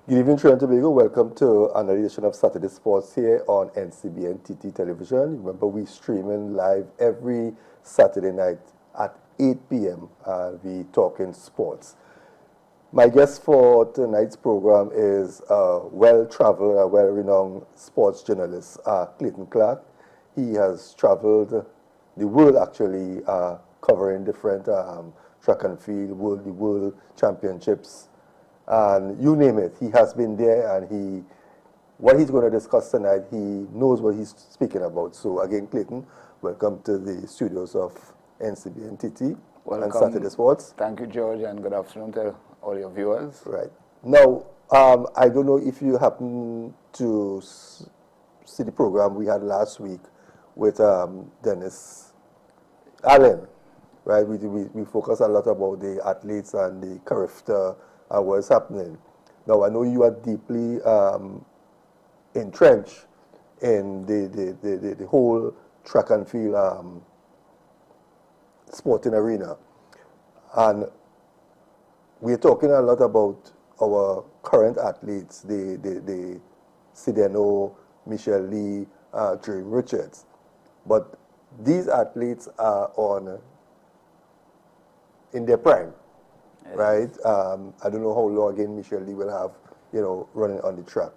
Good evening, Trinidad and Tobago. Welcome to another edition of Saturday Sports here on NCBNTT television. Remember, we streaming live every Saturday night at 8 p.m. We talking sports. My guest for tonight's program is a well-traveled, well-renowned sports journalist, Clayton Clarke. He has traveled the world, actually, covering different track and field, the world championships, and you name it. He has been there, and what he's going to discuss tonight, he knows what he's speaking about. So again, Clayton, welcome to the studios of NCBNTT and Saturday Sports. Thank you, George, and good afternoon to all your viewers. Right. Now, I don't know if you happen to see the program we had last week with Dennis Allen, right? We focus a lot about the athletes and the character and what's happening. Now, I know you are deeply entrenched in the whole track and field sporting arena. And we're talking a lot about our current athletes, the Sideno, Michelle Lee, Dream Richards. But these athletes are in their prime. Yes. Right? I don't know how long again Michelle Lee will have, running on the track.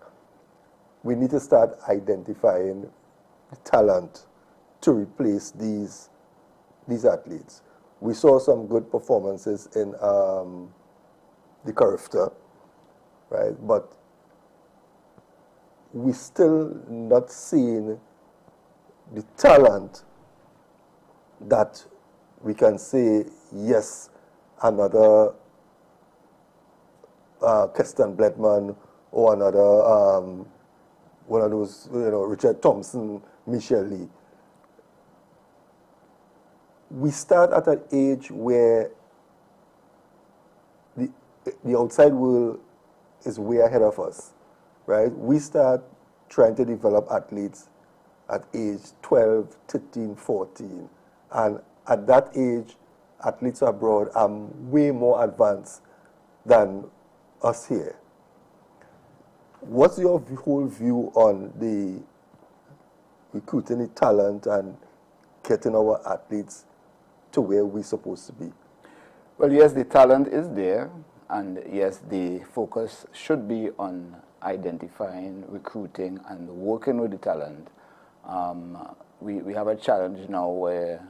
We need to start identifying talent to replace these athletes. We saw some good performances in the character, right? But we still not seeing the talent that we can say, yes, another Keston Bledman or another one of those, Richard Thompson, Michelle Lee. We start at an age where the outside world is way ahead of us, right? We start trying to develop athletes at age 12, 13, 14. And at that age, athletes abroad are way more advanced than us here. What's your whole view on the recruiting the talent and getting our athletes to where we're supposed to be? Well, yes, the talent is there, and yes, the focus should be on identifying, recruiting, and working with the talent. We have a challenge now where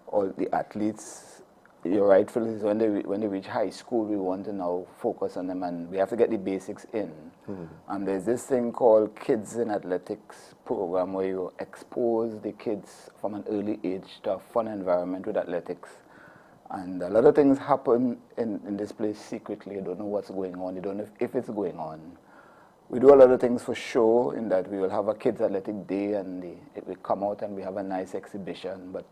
all the athletes, you're rightfully, when they reach high school, we want to now focus on them, and we have to get the basics in. And there's this thing called Kids in Athletics program where you expose the kids from an early age to a fun environment with athletics. And a lot of things happen in this place secretly. You don't know what's going on. You don't know if it's going on. We do a lot of things for show, in that we will have a kids athletic day, and it will come out and we have a nice exhibition. But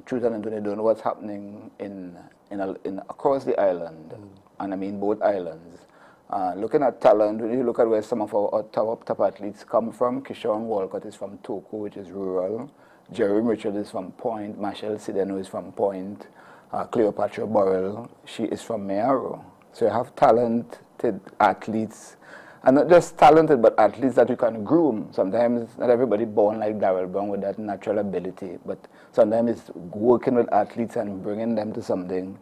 truth and they don't know what's happening in across the island, and I mean both islands. Looking at talent, when you look at where some of our top athletes come from, Kishore Walcott is from Toko, which is rural. Jerry Richard is from Point. Michelle Sideno is from Point. Cleopatra Burrell, she is from Mayaro. So you have talented athletes, and not just talented, but athletes that you can groom. Sometimes not everybody born like Darrell Brown with that natural ability, but sometimes it's working with athletes and bringing them to something.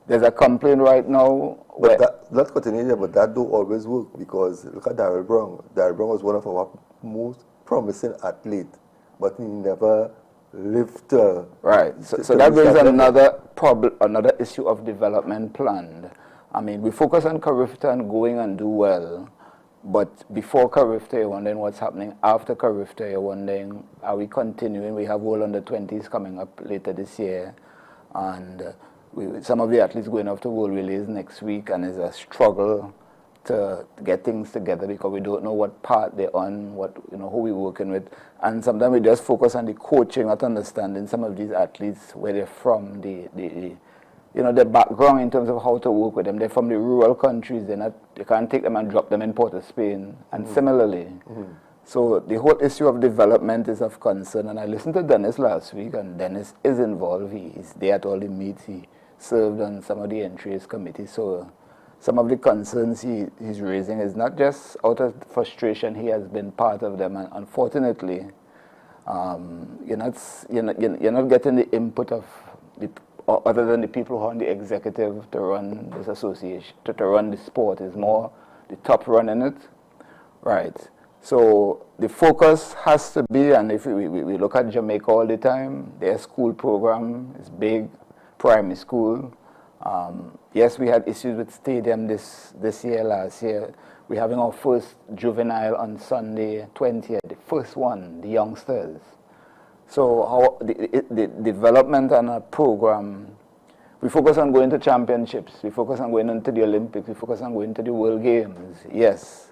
There's a complaint right now. But that continues, but that don't always work, because look at Darrell Brown. Darrell Brown was one of our most promising athletes, but he never lived. Right. So that brings another problem, another issue of development planned. I mean, we focus on Carifta and going and do well, but before Carifta, you're wondering what's happening. After Carifta, you're wondering, are we continuing? We have World Under-20s coming up later this year, and some of the athletes going off to World Relays next week, and it's a struggle to get things together because we don't know what part they're on, who we're working with, and sometimes we just focus on the coaching, not understanding some of these athletes, where they're from, their background in terms of how to work with them. They're from the rural countries. You can't take them and drop them in Port of Spain, and similarly. So the whole issue of development is of concern, and I listened to Dennis last week, and Dennis is involved. He's there at all the meets. He served on some of the entries committees. So some of the concerns he's raising is not just out of frustration. He has been part of them, and unfortunately, you're not getting the input of other than the people who are on the executive to run this association, to run the sport. Is more the top running it, right? So the focus has to be, and if we look at Jamaica all the time, their school program is big, primary school. Yes, we had issues with stadium this year, last year. We're having our first juvenile on Sunday, 20th, the first one, the youngsters. So how the development and our program, we focus on going to championships, we focus on going into the Olympics, we focus on going to the World Games, yes.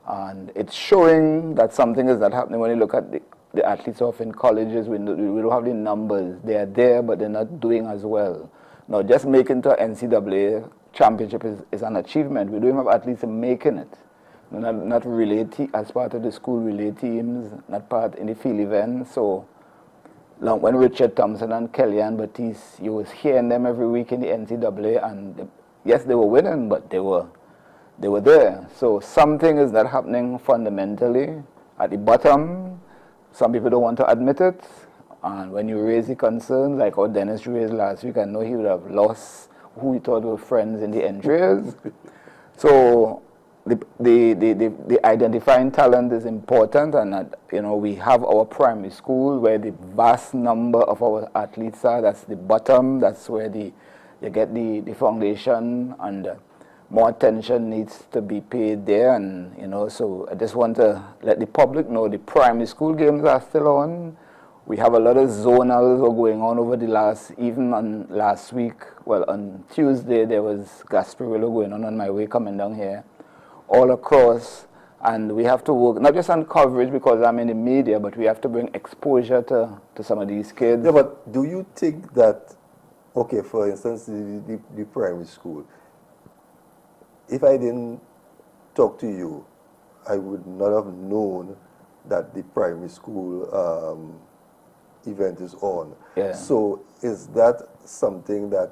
And it's showing that something is not happening when you look at the athletes off in colleges. We don't have the numbers. They are there, but they're not doing as well. Now, just making to an NCAA championship is an achievement. We don't have athletes making it. Not relay as part of the school relay teams, not part in the field events. So, when Richard Thompson and Kellyanne Batiste, you was hearing them every week in the NCAA, and yes, they were winning, but they were there. So something is not happening fundamentally at the bottom. Some people don't want to admit it. And when you raise the concerns, like how Dennis raised last week, I know he would have lost who he thought were friends in the entries. So the identifying talent is important, and we have our primary school where the vast number of our athletes are. That's the bottom. That's where you get the foundation, and more attention needs to be paid there. And so I just want to let the public know the primary school games are still on. We have a lot of zonals going on over even on last week. Well, on Tuesday there was Gasparillo going on my way coming down here, all across. And we have to work, not just on coverage because I'm in the media, but we have to bring exposure to some of these kids. Yeah, but do you think that, okay, for instance, the primary school, if I didn't talk to you, I would not have known that the primary school event is on. Yeah. So is that something that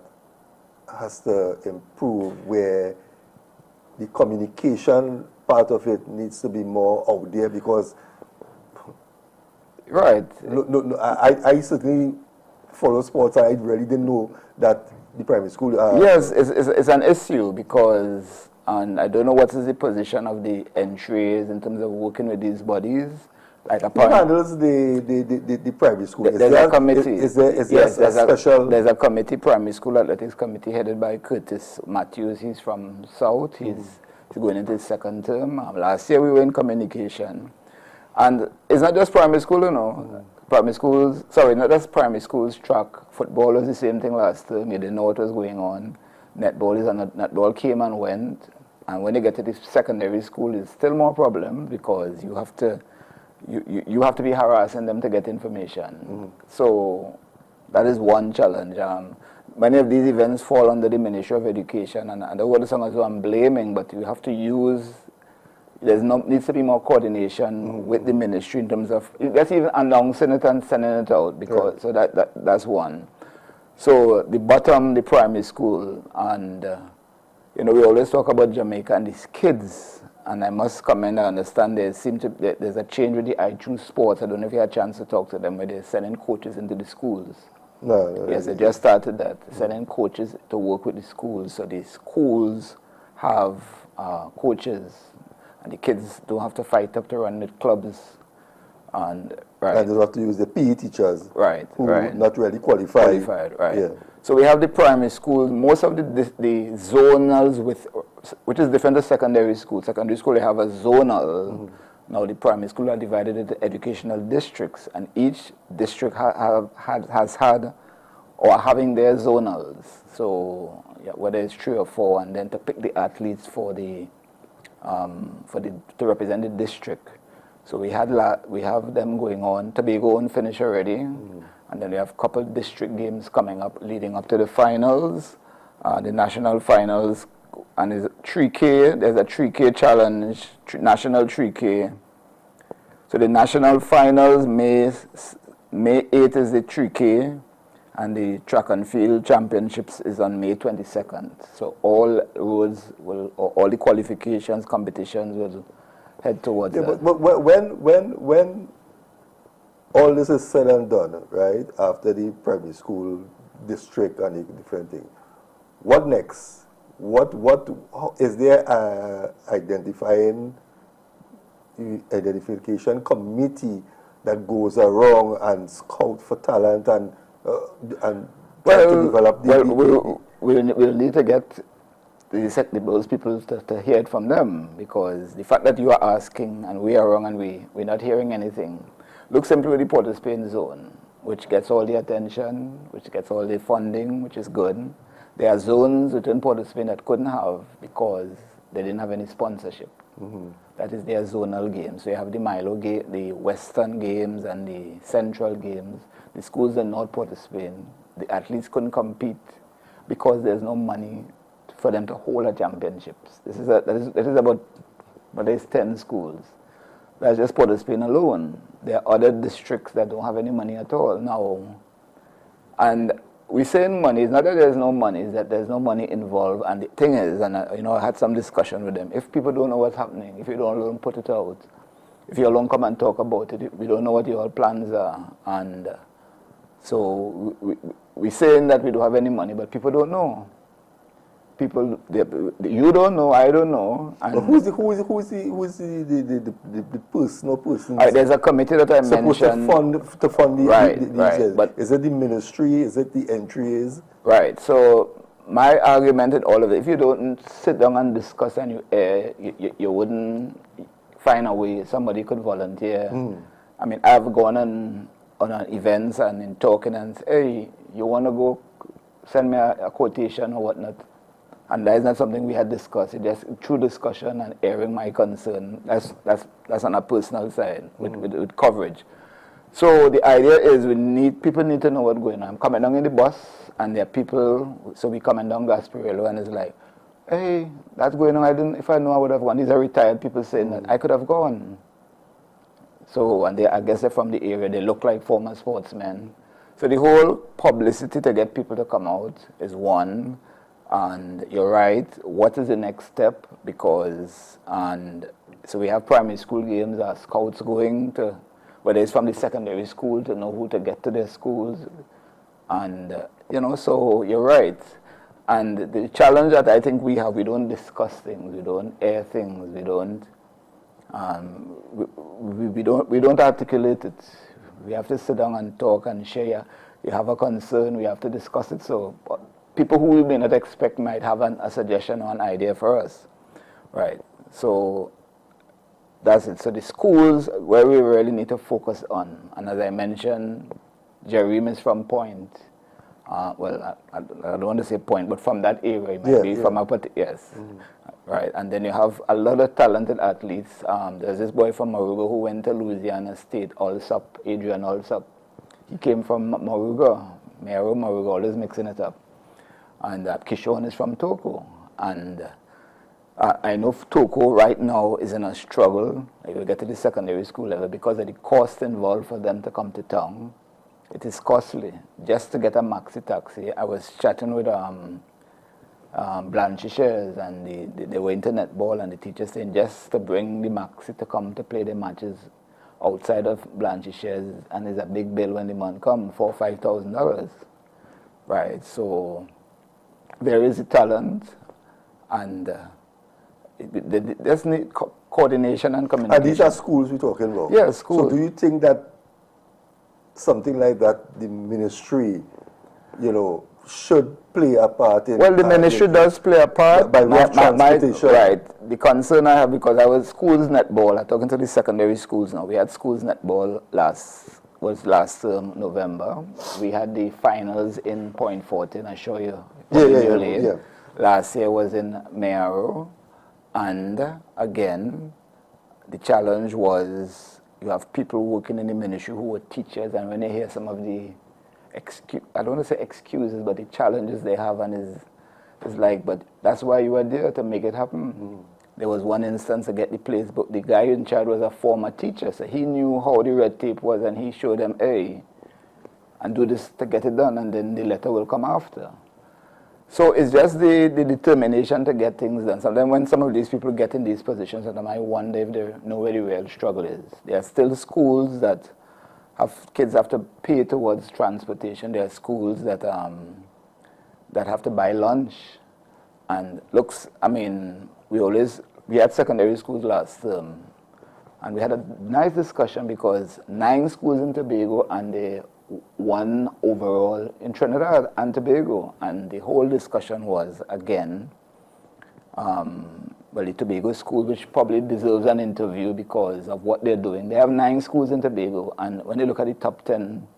has to improve, where the communication part of it needs to be more out there? Because right. No, I certainly follow sports. I really didn't know that the primary school. Yes, it's an issue because, and I don't know what is the position of the entries in terms of working with these bodies. Like who handles the primary school? There's a committee. Is there a special? There's a committee, primary school athletics committee headed by Curtis Matthews. He's from South. He's going into his second term. Last year we were in communication. And it's not just primary school, Primary schools, sorry, not just primary schools, track, football was the same thing last term. You didn't know what was going on. Netball came and went. And when you get to the secondary school, it's still more problem because you have to be harassing them to get information. So that is one challenge. Many of these events fall under the Ministry of Education, and I don't want to sound as though I'm blaming, but you have to use, needs to be more coordination with the ministry in terms of, that's even announcing it and sending it out, because so that's one. So the bottom, the primary school, and we always talk about Jamaica and these kids. And I must comment, I understand there's a change with the I Choose Sports. I don't know if you had a chance to talk to them, where they're sending coaches into the schools. No. Yes, they just started that, sending coaches to work with the schools. So the schools have coaches, and the kids don't have to fight up to run with clubs. And they don't have to use the PE teachers. Right, who not really qualified. Right. Yeah. So we have the primary schools, most of the zonals, which is different to secondary school. Secondary school, they have a zonal. Now the primary school are divided into educational districts, and each district has had or are having their zonals. So whether it's 3 or 4, and then to pick the athletes to represent the district. So we have them going on. Tobago won't finish already. And then we have a couple district games coming up, leading up to the finals, the national finals, and there's a 3K challenge, national 3K. So the national finals, May 8th is the 3K, And the track and field championships is on May 22nd. So all roads will, or all the qualifications, competitions will head towards that. But when all this is said and done, right, after the primary school district and the different thing, what next? How, is there a identification committee that goes around and scout for talent and try to develop we'll need to get those people to hear it from them, because the fact that you are asking and we are wrong and we're not hearing anything. Look simply at the Port of Spain zone, which gets all the attention, which gets all the funding, which is good. There are zones within Port of Spain that couldn't have because they didn't have any sponsorship. That is their zonal games. So you have the Milo game, the Western games and the Central games. The schools in North Port of Spain, the athletes couldn't compete because there's no money for them to hold a championships. That is about, but there's 10 schools. That's just Port of Spain alone. There are other districts that don't have any money at all now. And we say money, it's not that there's no money, it's that there's no money involved. And the thing is, and I had some discussion with them, if people don't know what's happening, if you don't put it out, if you don't come and talk about it, we don't know what your plans are. And so we're saying that we don't have any money, but people don't know. People, you don't know, I don't know. And but who's the person or persons? There's a committee that I mentioned. To fund the right. But is it the ministry? Is it the entries? Right. So my argument in all of it, if you don't sit down and discuss and you air, you wouldn't find a way somebody could volunteer. I mean, I've gone on events and in talking and say, hey, you want to go send me a quotation or whatnot. And that is not something we had discussed. It's just through discussion and airing my concern. That's on a personal side with coverage. So the idea is people need to know what's going on. I'm coming down in the bus and there are people, so we coming down Gasparilla and it's like, hey, that's going on. If I know I would have gone. These are retired people saying that I could have gone. So, and I guess they're from the area. They look like former sportsmen. So the whole publicity to get people to come out is one. And you're right, what is the next step? Because, and so we have primary school games, our scouts going to, whether it's from the secondary school to know who to get to their schools. And, so you're right. And the challenge that I think we have, we don't discuss things, we don't air things, we don't articulate it. We have to sit down and talk and share. You have a concern, we have to discuss it. So people who we may not expect might have a suggestion or an idea for us, right? So that's it. So the schools where we really need to focus on, and as I mentioned, Jereem is from Point. Well, I don't want to say Point, but from that area, it might be from a yes, right. And then you have a lot of talented athletes. There's this boy from Moruga who went to Louisiana State, Allsup, Adrian Allsup. He came from Moruga, Moruga, always mixing it up. And Kishon is from Toko. And I know Toko right now is in a struggle. They will get to the secondary school level because of the cost involved for them to come to town. It is costly. Just to get a maxi taxi. I was chatting with Blanche Shares and they were internet ball and the teacher saying just to bring the maxi to come to play the matches outside of Blanche Shares, and it's a big bill when the man come, $4,000 or $5,000. Right, so there is a talent, and there's need coordination and communication. And these are schools we're talking about? Yeah, schools. So do you think that something like that, the ministry, should play a part in... Well, the ministry does play a part. By way of transportation. Right. The concern I have, because I was schools netball, I'm talking to the secondary schools now. We had schools netball last November. We had the finals in Point 14, I show you. Yeah. Last year was in Mayaro. And again, the challenge was you have people working in the ministry who were teachers, and when they hear some of the I don't want to say excuses, but the challenges they have, and it's like, but that's why you were there, to make it happen. There was one instance to get the place, but the guy in charge was a former teacher, so he knew how the red tape was, and he showed them, hey, and do this to get it done, and then the letter will come after. So it's just the determination to get things done. Sometimes when some of these people get in these positions, I wonder if they know where the real struggle is. There are still schools that kids have to pay towards transportation. There are schools that have to buy lunch. And we had secondary schools last term, and we had a nice discussion because 9 schools in Tobago and the 1 overall in Trinidad and Tobago, and the whole discussion was, again, the Tobago school, which probably deserves an interview because of what they're doing. They have 9 schools in Tobago, and when you look at the top 10,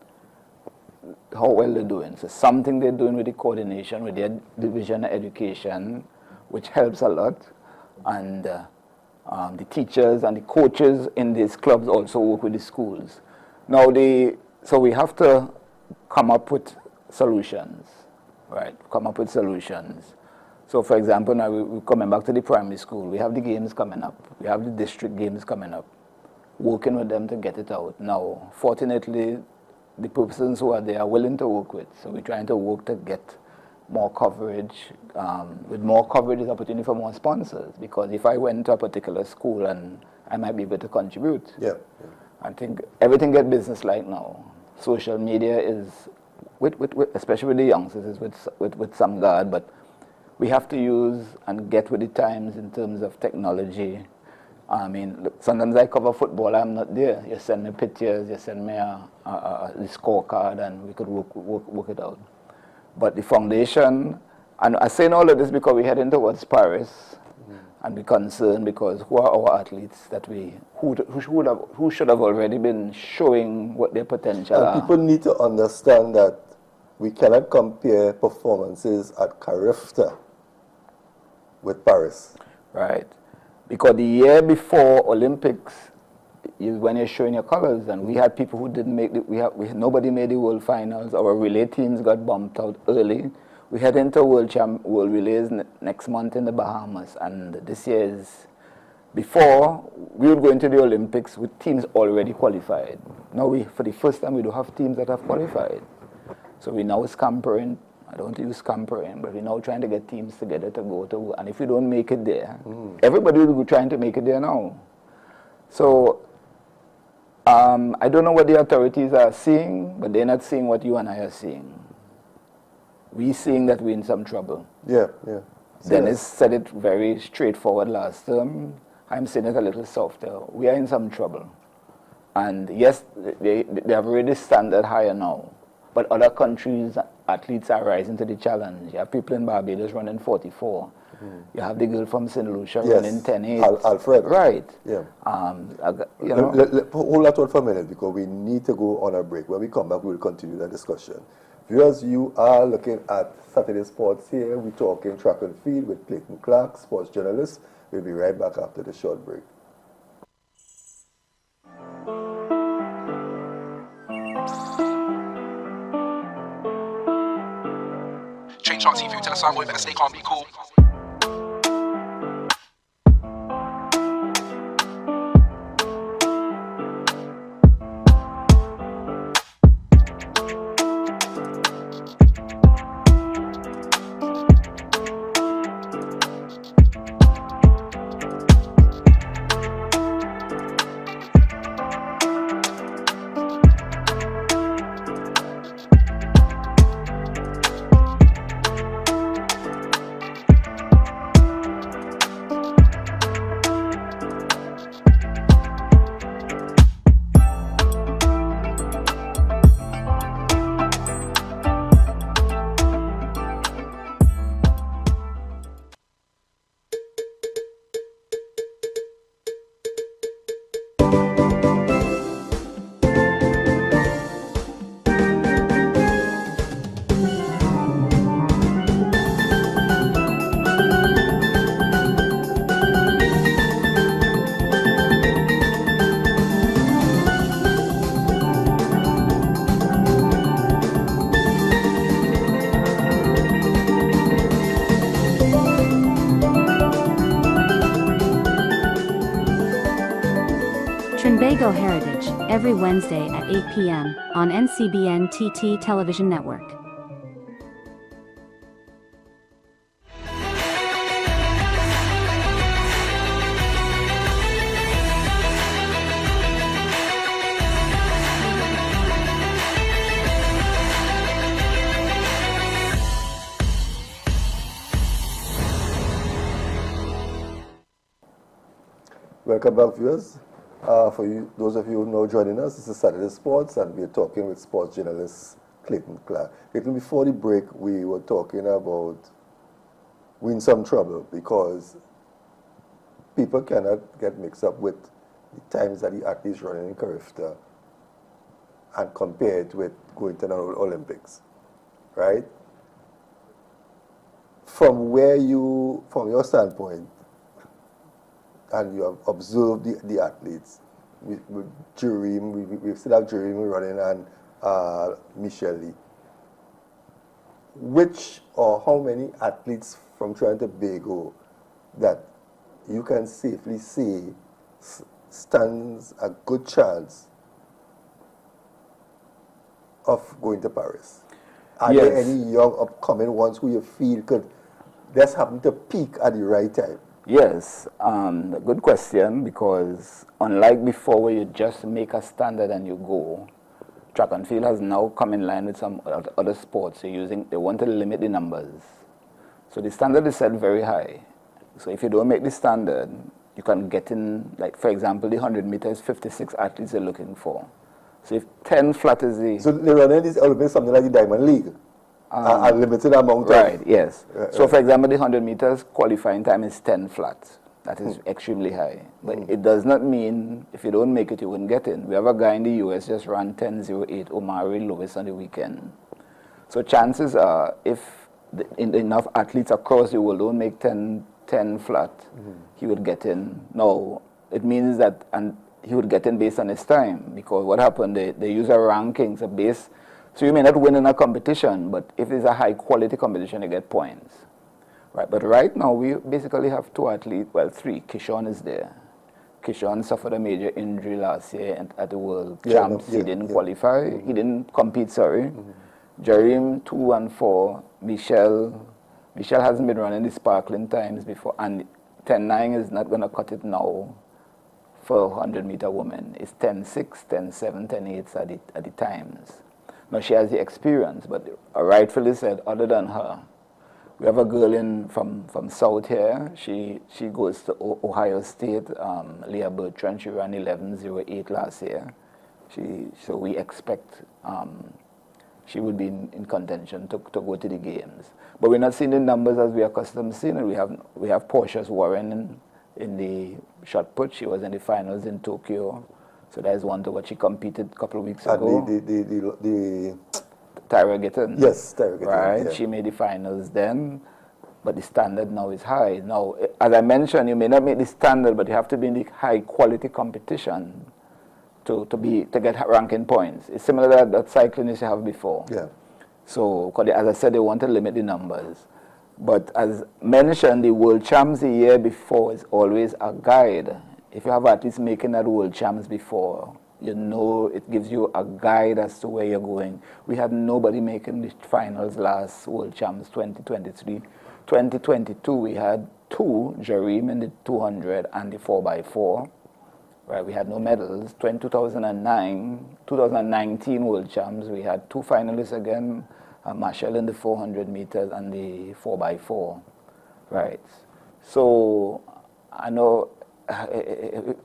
how well they're doing. So something they're doing with the coordination, with their division of education, which helps a lot. And the teachers and the coaches in these clubs also work with the schools. Now, so we have to come up with solutions, right? Come up with solutions. So, for example, now we're coming back to the primary school. We have the games coming up. We have the district games coming up. Working with them to get it out. Now, fortunately, the persons who are there are willing to work with. So we're trying to work to get more coverage. With more coverage is opportunity for more sponsors, because if I went to a particular school, and I might be able to contribute. Yeah. I think everything gets business-like now. Social media is, especially with the youngsters, is with some guard, but we have to use and get with the times in terms of technology. I mean, look, sometimes I cover football, I'm not there. You send me pictures, you send me the scorecard, and we could work it out. But the foundation, and I'm saying all of this because we're heading towards Paris, and we're concerned because who are our athletes that who should have already been showing what their potential are. And people need to understand that we cannot compare performances at Carifta with Paris. Right. Because the year before Olympics is when you're showing your colors, and we had people who didn't make nobody made the world finals. Our relay teams got bumped out early. We head into world relays next month in the Bahamas, and this year is before we would go into the Olympics with teams already qualified. Now for the first time, we do have teams that have qualified. So we now scampering. I don't use scampering, but we're now trying to get teams together to go to, and if we don't make it there, everybody will be trying to make it there now. So I don't know what the authorities are seeing, but they're not seeing what you and I are seeing. We're seeing that we're in some trouble. Yeah. Dennis said it very straightforward last term. I'm saying it a little softer. We are in some trouble. And yes, they have already standard higher now. But other countries, athletes are rising to the challenge. You have people in Barbados running 44. You have the girl from St. Lucia running 10.8. Alfred. Right. Yeah. You know. Hold that one for a minute, because we need to go on a break. When we come back, we'll continue the discussion. Viewers, you are looking at Saturday Sports here. We're talking track and field with Clayton Clarke, sports journalist. We'll be right back after the short break. Change our TV to the sound, boy, better stay calm, be cool. Trinbago Heritage, every Wednesday at 8 p.m. on NCBNTT Television Network. Welcome back, viewers. For you, those of you now joining us, this is Saturday Sports, and we're talking with sports journalist Clayton Clarke. Clayton, before the break, we were talking about we're in some trouble because people cannot get mixed up with the times that the athletes running in Carifta and compare it with going to the Olympics, right? From your standpoint, and you have observed the athletes, with Jereme, we still have Jereme running, and Michelle Lee. Which or how many athletes from Trinidad and Tobago that you can safely say stands a good chance of going to Paris? Are there any young upcoming ones who you feel could just happen to peak at the right time? Yes, good question, because unlike before where you just make a standard and you go, track and field has now come in line with some other sports. They want to limit the numbers. So the standard is set very high. So if you don't make the standard, you can get in, like for example, the 100 meters, 56 athletes they're looking for. So if 10 flat is the... So they're running this Olympics something like the Diamond League? A limited amount right, yes. So for example, the 100 meters qualifying time is 10 flat. That is extremely high. But it does not mean if you don't make it, you wouldn't get in. We have a guy in the US just ran 10.08, Omari Lewis, on the weekend. So chances are, if enough athletes across the world don't make 10 flat, he would get in. No, it means that and he would get in based on his time, because what happened, they use a rankings, a base. So you may not win in a competition, but if it's a high quality competition, you get points. Right, but right now we basically have two athletes, well, three. Kishon is there. Kishon suffered a major injury last year at the World Champs. He didn't qualify. He didn't compete, sorry. Jereme, 2 and 4. Michelle hasn't been running the sparkling times before, and 10.9 is not going to cut it now for 100-meter women. It's 10.6, 10.7, 10.8 at the times. Now she has the experience, but rightfully said, other than her, we have a girl from South here. She goes to Ohio State, Leah Bertrand. She ran 11.08 last year. So we expect she would be in contention to go to the games. But we're not seeing the numbers as we are accustomed to seeing it. We have Portia's Warren in the shot put. She was in the finals in Tokyo. So there's one to what she competed a couple of weeks ago. The Tyra Gitton. Yes, Tyra Gitton. Right, yeah. She made the finals then, but the standard now is high. Now, as I mentioned, you may not make the standard, but you have to be in the high quality competition to get ranking points. It's similar to that cyclists you have before. Yeah. So, as I said, they want to limit the numbers. But as mentioned, the World Champs the year before is always a guide. If you have athletes making that World Champs before, you know it gives you a guide as to where you're going. We had nobody making the finals last World Champs 2023. 2022, we had 2, Jereme in the 200 and the 4x4. Right, we had no medals. 2019 World Champs, we had 2 finalists again, Marshall in the 400 meters and the 4x4. Right. So I know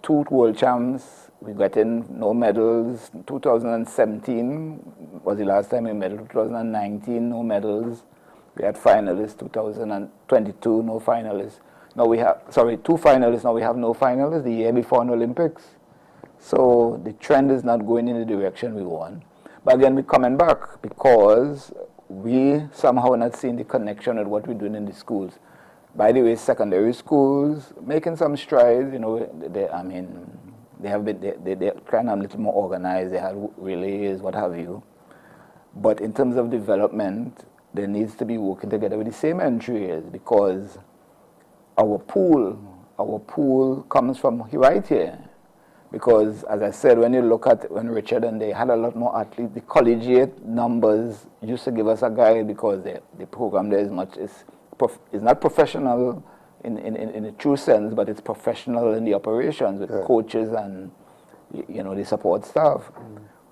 2 World Champs, we got in no medals. 2017 was the last time we medaled. 2019, no medals. We had finalists. 2022, no finalists. Now we have, 2 finalists, now we have no finalists. The year before an Olympics. So the trend is not going in the direction we want. But again, we're coming back because we somehow are not seeing the connection with what we're doing in the schools. By the way, secondary schools making some strides. You know, they're kind of a little more organized. They have relays, what have you. But in terms of development, there needs to be working together with the same entry years, because our pool comes from right here. Because, as I said, when you look at when Richard and they had a lot more athletes, the collegiate numbers used to give us a guide because the program there is not professional in a true sense, but it's professional in the operations with coaches and the support staff.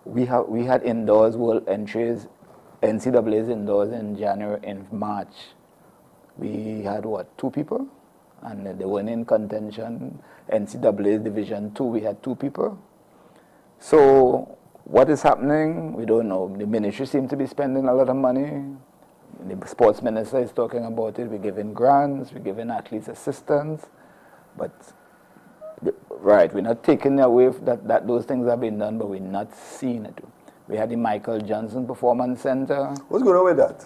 We had indoors world entries, NCAA's indoors in March. We had 2 people, and they weren't in contention. NCAA's Division 2, we had 2 people. So what is happening? We don't know. The ministry seems to be spending a lot of money. The sports minister is talking about it. We're giving grants, we're giving athletes assistance, but we're not taking away that those things have been done, but we're not seeing it. We had the Michael Johnson Performance Center. What's going on with that?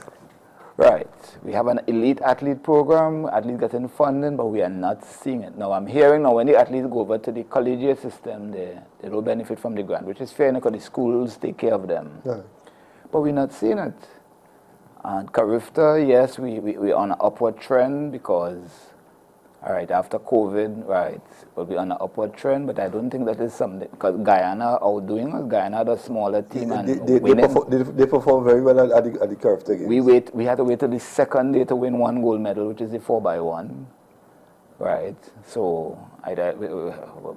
Right. We have an elite athlete program, athletes getting funding, but we are not seeing it. Now, I'm hearing when the athletes go over to the collegiate system, they don't benefit from the grant, which is fair because the schools take care of them. Yeah. But we're not seeing it. And Carifta, yes, we're on an upward trend because, after COVID, we're on an upward trend, but I don't think that is something, because Guyana are outdoing us. Guyana had a smaller team they perform very well at the Carifta games. We had to wait till the second day to win 1 gold medal, which is the 4x1. Right, so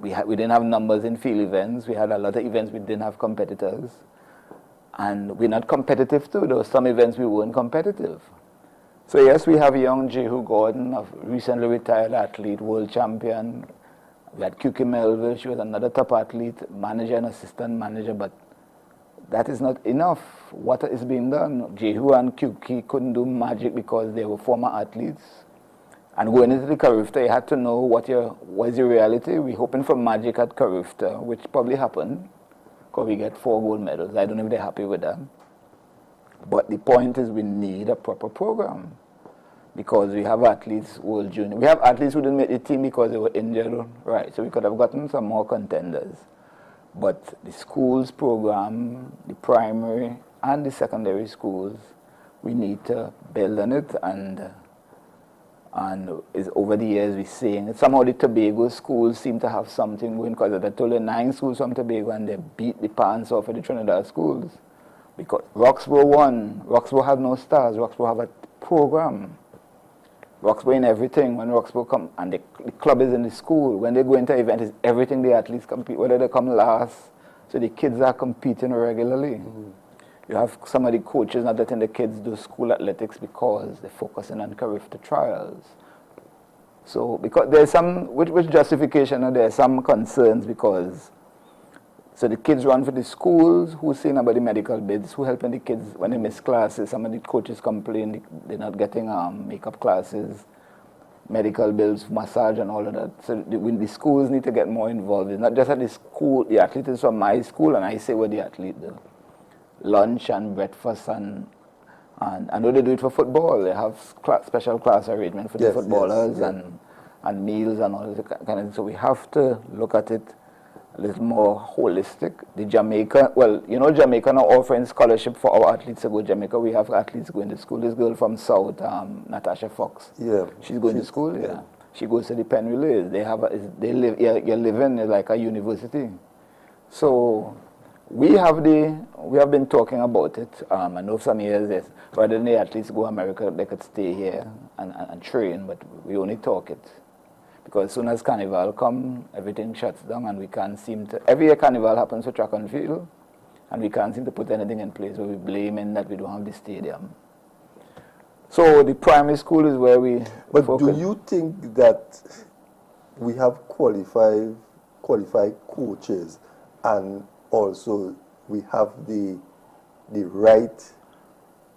we didn't have numbers in field events. We had a lot of events we didn't have competitors. And we're not competitive too. There were some events we weren't competitive. So yes, we have young Jehu Gordon, a recently retired athlete, world champion. We had Kyuki Melville, she was another top athlete, manager and assistant manager, but that is not enough. What is being done? Jehu and Kyuki couldn't do magic because they were former athletes. And going into the Carifta, you had to know what is the reality. We're hoping for magic at Carifta, which probably happened, because we get 4 gold medals. I don't know if they're happy with that. But the point is we need a proper program, because we have athletes, World Junior. We have athletes who didn't make the team because they were injured, right? So we could have gotten some more contenders. But the schools program, the primary and the secondary schools, we need to build on it, and is over the years we're seeing it. Somehow the Tobago schools seem to have something going, because there are only 9 schools from Tobago and they beat the pants off of the Trinidad schools. Because Roxborough won. Roxborough had no stars. Roxborough have a program. Roxborough in everything. When Roxborough come, and the club is in the school, when they go into an event, it's everything the athletes compete, whether they come last. So the kids are competing regularly. You have some of the coaches not letting the kids do school athletics because they're focusing on Carifta trials. So because there's some, with justification, and there's some concerns because, so the kids run for the schools, who's saying about the medical bids, who helping the kids when they miss classes. Some of the coaches complain they're not getting makeup classes, medical bills, massage and all of that. So the schools need to get more involved. It's not just at the school, the athlete is from my school and I say what the athlete do. Lunch and breakfast and I know they do it for football. They have special class arrangement for the footballers and meals and all that kind of. So we have to look at it a little more holistic. The Jamaica, Jamaica now offering scholarship for our athletes to go to Jamaica. We have athletes going to school. This girl from South, Natasha Fox. Yeah, she's going to school. Yeah, she goes to the Penn Relays. You're living like a university. So we have been talking about it. I know some years rather than the athletes go to America, they could stay here and train, but we only talk it. Because as soon as Carnival come, everything shuts down and we can't seem to, every year Carnival happens for track and field, and we can't seem to put anything in place where we blaming that we don't have the stadium. So the primary school is where we focus. Do you think that we have qualified coaches, and also we have the right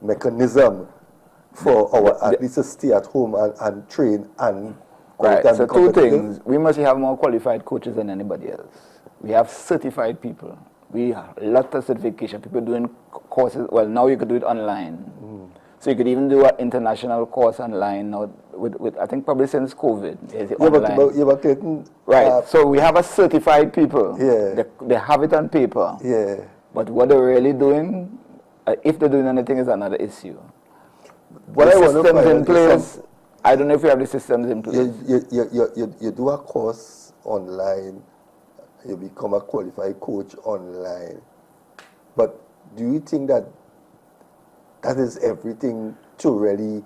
mechanism for our athletes to stay at home and train and right, so 2 things. We must have more qualified coaches than anybody else. We have certified people. We have a lot of certification. People doing courses. Well, now you could do it online. So you could even do an international course online now with I think probably since COVID. But Clayton, right, so we have a certified people. Yeah. They have it on paper. Yeah. But what they're really doing, if they're doing anything, is another issue. What the systems in place, I don't know if we have the systems in place. You do a course online You become a qualified coach online. But do you think that that is everything to really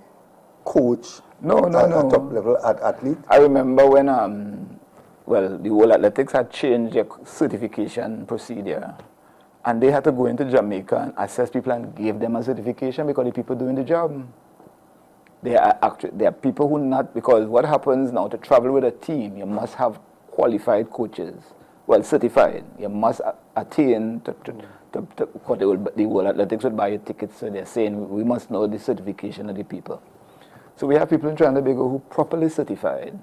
coach a top level athlete? I remember when the World Athletics had changed their certification procedure, and they had to go into Jamaica and assess people and give them a certification because the people doing the job. They are people who not, because what happens now, to travel with a team, you must have qualified coaches, well, certified. You must attain because the World Athletics would buy you tickets, so they're saying we must know the certification of the people. So we have people in Trinidad and Tobago who are properly certified.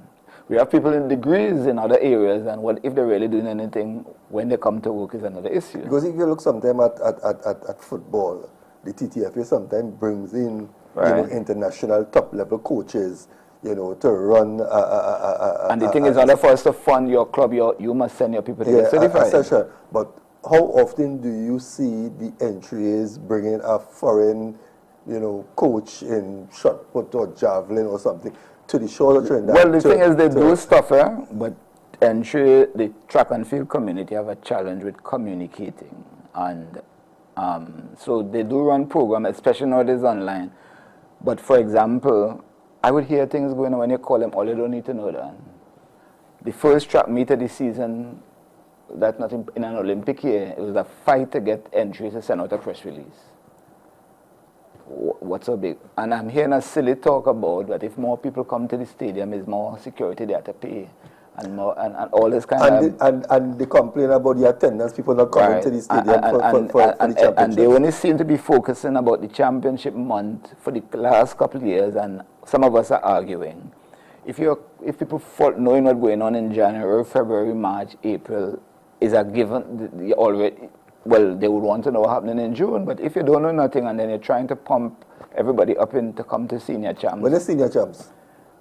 We have people in degrees in other areas, and what if they're really doing anything when they come to work is another issue. Because if you look sometimes at football, the TTFA sometimes brings in international top-level coaches, to run. And the thing is, in order for us to fund your club, you must send your people to get certified. But how often do you see the entries bringing a foreign, coach in shot put or javelin or something to the shore of Trinidad? Well, the thing is, they do stuff, but entry, the track and field community have a challenge with communicating, and so they do run programs, especially nowadays online. But for example, I would hear things going on when you call them, all you don't need to know that. The first track meet of the season, that's not in an Olympic year, it was a fight to get entries to send out a press release. What's so big? And I'm hearing a silly talk about that if more people come to the stadium, there's more security they have to pay. And all this kind of... And they complain about the attendance, people not coming to the stadium for the championship. And they only seem to be focusing about the championship month for the last couple of years, and some of us are arguing. If people knowing what's going on in January, February, March, April is a given, well, they would want to know what's happening in June, but if you don't know nothing and then you're trying to pump everybody up in to come to senior champs. When is senior champs?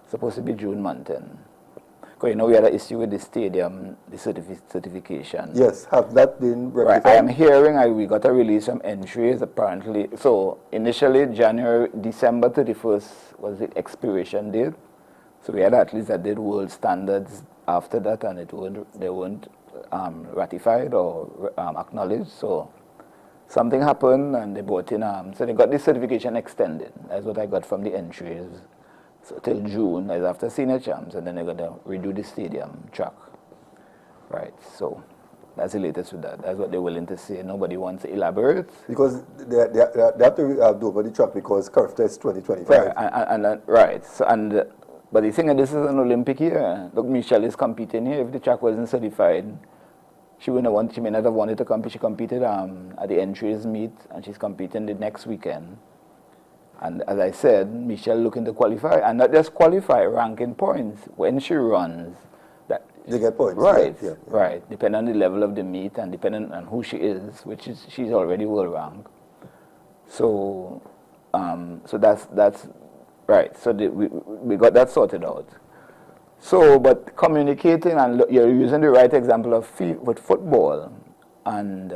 Supposed to be June month. Because we had an issue with the stadium, the certification. Yes, have that been rectified? Right, I am hearing we got a release from entries apparently. So initially December 31st was the expiration date. So we had athletes that did world standards after that, and they weren't ratified or acknowledged. So something happened and they brought in, so they got the certification extended. That's what I got from the entries. So till June, as after senior champs, and then they're going to redo the stadium track. Right, so that's the latest with that. That's what they're willing to say. Nobody wants to elaborate. Because they have to do over the track because Curve Test 2025. Right, but the thing is, this is an Olympic year. Look, Michelle is competing here. If the track wasn't certified, she may not have wanted to compete. She competed at the entries meet, and she's competing the next weekend. And as I said, Michelle looking to qualify, and not just qualify, ranking points. When she runs, they get points. Right, yeah. Right. Depending on the level of the meet and depending on who she is, she's already world ranked. So, so that's right. So we got that sorted out. So, but communicating, and you're using the right example of with football, and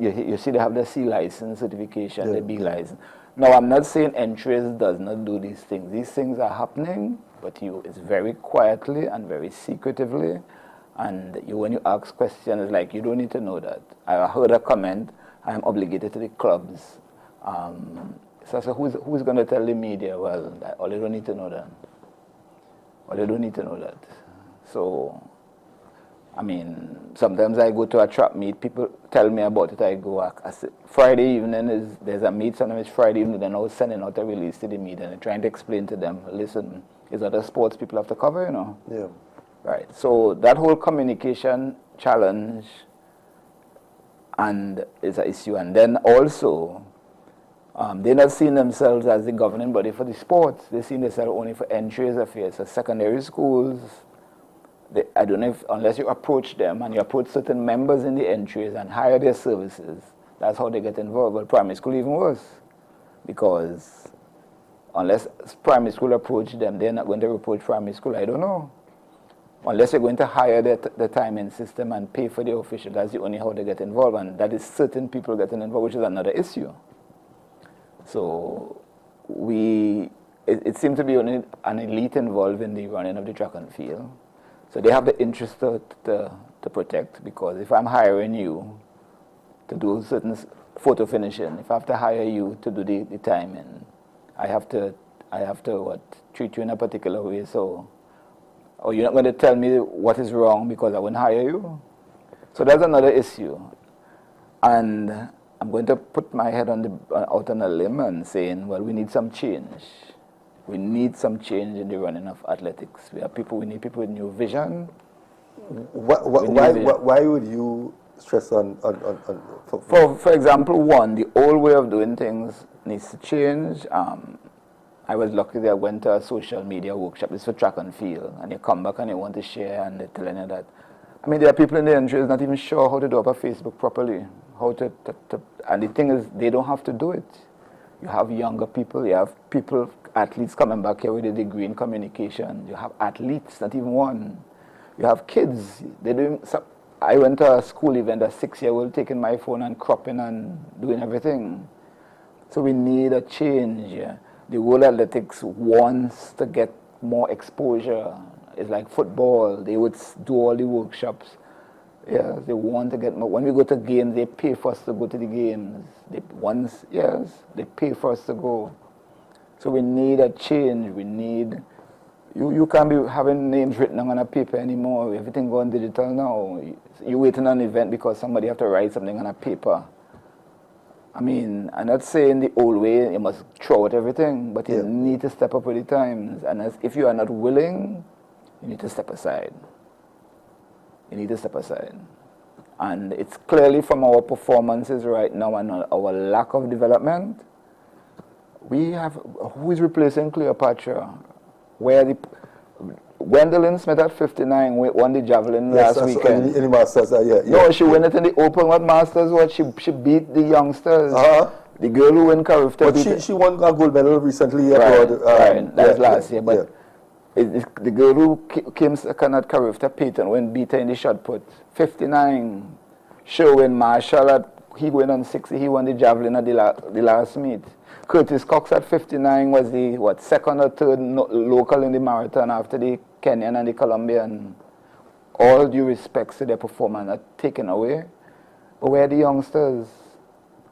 you see they have the C license certification, the B license. Now, I'm not saying entries does not do these things. These things are happening, but it's very quietly and very secretively. And when you ask questions, like, you don't need to know that. I heard a comment, I'm obligated to the clubs. So who's going to tell the media? Well, all you don't need to know that. All you don't need to know that. So, I mean, sometimes I go to a track meet, people tell me about it, I go, Friday evening there's a meet, sometimes it's Friday evening, then I was sending out a release to the media and trying to explain to them, listen, it's other sports people have to cover, Yeah. Right, so that whole communication challenge and is an issue. And then also, they're not seeing themselves as the governing body for the sports. They see themselves only for entries affairs. So secondary schools, I don't know unless you approach them and you approach certain members in the entries and hire their services, that's how they get involved. But primary school even worse, because unless primary school approach them, they're not going to approach primary school. I don't know. Unless you're going to hire the timing system and pay for the official, that's the only how they get involved, and that is certain people getting involved, which is another issue. So it seems to be only an elite involved in the running of the track and field. So they have the interest to to protect, because if I'm hiring you to do certain photo finishing, if I have to hire you to do the timing, I have to what, treat you in a particular way. So, or you're not going to tell me what is wrong because I won't hire you. So that's another issue. And I'm going to put my head out on a limb and saying, well, we need some change. We need some change in the running of athletics. We need people with new vision. Why would you stress on for example, one, the old way of doing things needs to change. I was lucky that I went to a social media workshop. It's for track and field, and you come back and you want to share, and they're telling you that. I mean, there are people in the industry who's not even sure how to do up a Facebook properly. And the thing is, they don't have to do it. You have younger people, you have people, athletes coming back here with a degree in communication. You have athletes, not even one. You have kids. I went to a school event, a 6-year-old taking my phone and cropping and doing everything. So we need a change. Yeah. The World Athletics wants to get more exposure. It's like football. They would do all the workshops. Yeah, they want to get more. When we go to games, they pay for us to go to the games. They pay for us to go. So we need a change. We need. You can't be having names written on a paper anymore. Everything going digital now. You're waiting on an event because somebody have to write something on a paper. I mean, I'm not saying the old way, you must throw out everything, but you need to step up with the times. And if you are not willing, you need to step aside. You need to step aside. And it's clearly from our performances right now and our lack of development. Who is replacing Cleopatra? Gwendolyn Smith at 59 won the javelin last weekend. In the Masters, No, she won it in the Open. What Masters? What she beat the youngsters. The girl who won Carifta. But she won a gold medal recently. Right. That was last year. But the girl who came second at Carifta, Peyton, went beat her in the shot put. 59. Sherwin Marshall he went on 60. He won the javelin at the last meet. Curtis Cox at 59 was the second or third local in the marathon after the Kenyan and the Colombian. All due respects to their performance are taken away. But where are the youngsters?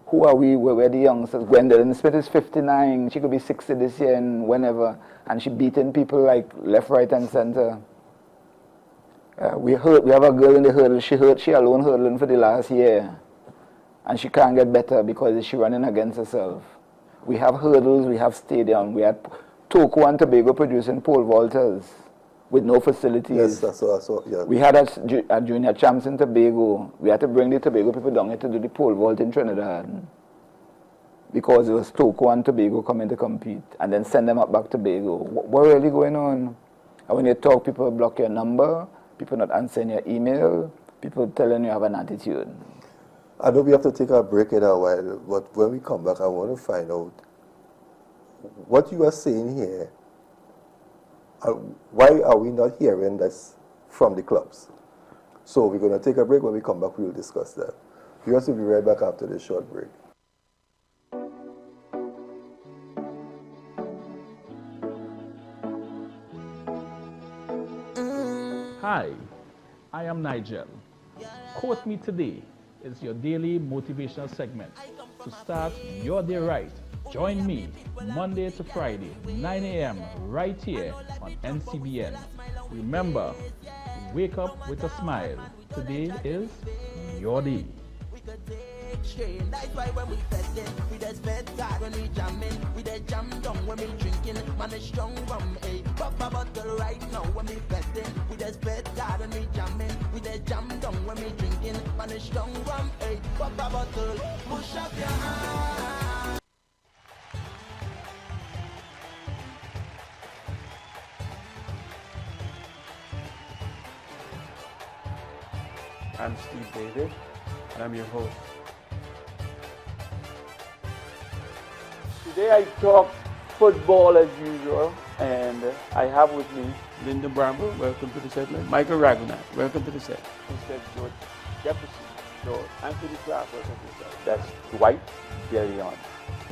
Who are we? Where are the youngsters? Gwendolyn Smith is 59. She could be 60 this year and whenever. And she beating people like left, right, and center. We have a girl in the hurdle. She alone hurdling for the last year. And she can't get better because she's running against herself. We have hurdles, we have stadium, we have Togo and Tobago producing pole vaulters with no facilities. Yes, I saw, yeah. We had a junior champs in Tobago. We had to bring the Tobago people down here to do the pole vault in Trinidad because it was Togo and Tobago coming to compete and then send them up back to Tobago. What really going on? And when you talk, people block your number, people not answering your email, people telling you have an attitude. I know we have to take a break in a while, but when we come back, I want to find out what you are saying here. Why are we not hearing this from the clubs? So we're going to take a break. When we come back, we will discuss that. We will be right back after this short break. Hi, I am Nigel. Quote Me Today is your daily motivational segment to start your day right. Join me Monday to Friday, 9 a.m. right here on NCBN. Remember, wake up with a smile. Today is your day. That's why when we festin', we just bed God when we jammin', we just jam down when we drinking, man a strong rum, eh. Pop a bottle right now when we festin', we just bed God when we jammin', we just jam down when we drinking, man a strong rum, eh. Pop a bottle, push up your hand. I'm Steve David, and I'm your host. Today I talk football as usual, and I have with me Linda Bramble, welcome to the set. Michael Ragunac, welcome to the set. Instead George Jefferson, George Anthony Clarke, welcome to the set. That's Dwight DeLeon.